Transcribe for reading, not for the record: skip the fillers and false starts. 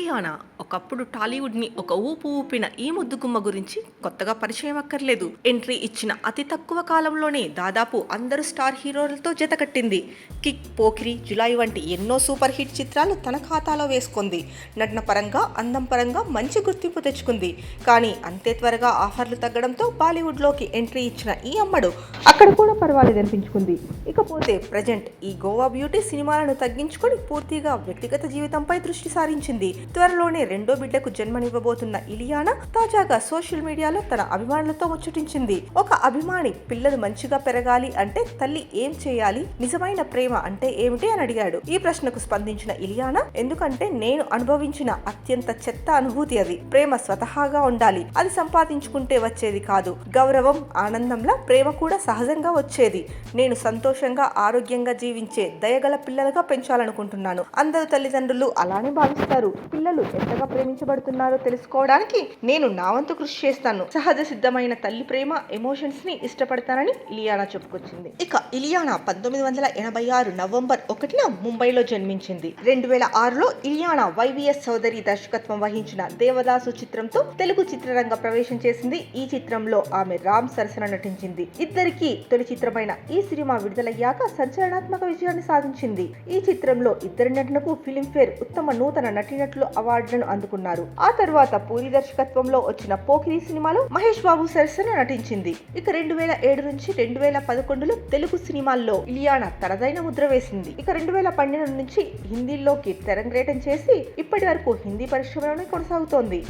ఇలియానా ఒకప్పుడు టాలీవుడ్ని ఒక ఊపు ఊపిన ఈ ముద్దుగుమ్మ గురించి కొత్తగా పరిచయం అక్కర్లేదు. ఎంట్రీ ఇచ్చిన అతి తక్కువ కాలంలోనే దాదాపు అందరు స్టార్ హీరోలతో జతకట్టింది. కిక్, పోకిరి, జులాయి వంటి ఎన్నో సూపర్ హిట్ చిత్రాలు తన ఖాతాలో వేసుకుంది. నటన పరంగా, అందం పరంగా మంచి గుర్తింపు తెచ్చుకుంది. కానీ అంతే త్వరగా ఆఫర్లు తగ్గడంతో బాలీవుడ్లోకి ఎంట్రీ ఇచ్చిన ఈ అమ్మడు అక్కడ కూడా పర్వాలేదనిపించుకుంది. ఇకపోతే ప్రజెంట్ ఈ గోవా బ్యూటీ సినిమాలను తగ్గించుకొని పూర్తిగా వ్యక్తిగత జీవితంపై దృష్టి సారించింది. త్వరలోనే రెండో బిడ్డకు జన్మనివ్వబోతున్న ఇలియానా తాజాగా సోషల్ మీడియాలో తన అభిమానులతో ముచ్చటించింది. ఒక అభిమాని పిల్లలు మంచిగా పెరగాలి అంటే తల్లి ఏం చేయాలి, నిజమైన ప్రేమ అంటే ఏమిటి అని అడిగాడు. ఈ ప్రశ్నకు స్పందించిన ఇలియానా, ఎందుకంటే నేను అనుభవించిన అత్యంత చెత్త అనుభూతి అది. ప్రేమ స్వతహాగా ఉండాలి, అది సంపాదించుకుంటే వచ్చేది కాదు. గౌరవం, ఆనందంలా ప్రేమ కూడా సహజంగా వచ్చేది. నేను సంతోషంగా, ఆరోగ్యంగా జీవించే దయగల పిల్లలుగా పెంచాలనుకుంటున్నాను. అందరూ తల్లిదండ్రులు అలానే భావిస్తారు. పిల్లలు ఎంతగా ప్రేమించబడుతున్నారో తెలుసుకోవడానికి నేను నా వంతు కృషి చేస్తాను. సహజ సిద్ధమైన తల్లి ప్రేమ, ఎమోషన్స్ ని ఇష్టపడతానని ఇలియానా చెప్పుకొచ్చింది. ఇక ఇలియానా 1986 నవంబర్ 1న ముంబైలో జన్మించింది. 2006లో ఇలియానా వైవిఎస్ చౌదరి దర్శకత్వం వహించిన దేవదాసు చిత్రంతో తెలుగు చిత్రరంగ ప్రవేశం చేసింది. ఈ చిత్రంలో ఆమె రామ్ సరసన నటించింది. ఇద్దరికి తొలి చిత్రమైన ఈ సినిమా విడుదలయ్యాక సంచలనాత్మక విజయాన్ని సాధించింది. ఈ చిత్రంలో ఇద్దరి నటనకు ఫిలింఫేర్ ఉత్తమ నూతన నటీనటులు అవార్డులను అందుకున్నారు. ఆ తర్వాత పూరి దర్శకత్వంలో వచ్చిన పోకిరి సినిమాలో మహేష్ బాబు సరసన నటించింది. ఇక 2007 నుంచి 2011లో తెలుగు సినిమాల్లో ఇలియానా తనదైన ముద్ర వేసింది. ఇక 2012 నుంచి హిందీలోకి తెరంగేటం చేసి ఇప్పటి వరకు హిందీ పరిశ్రమలోనే కొనసాగుతోంది.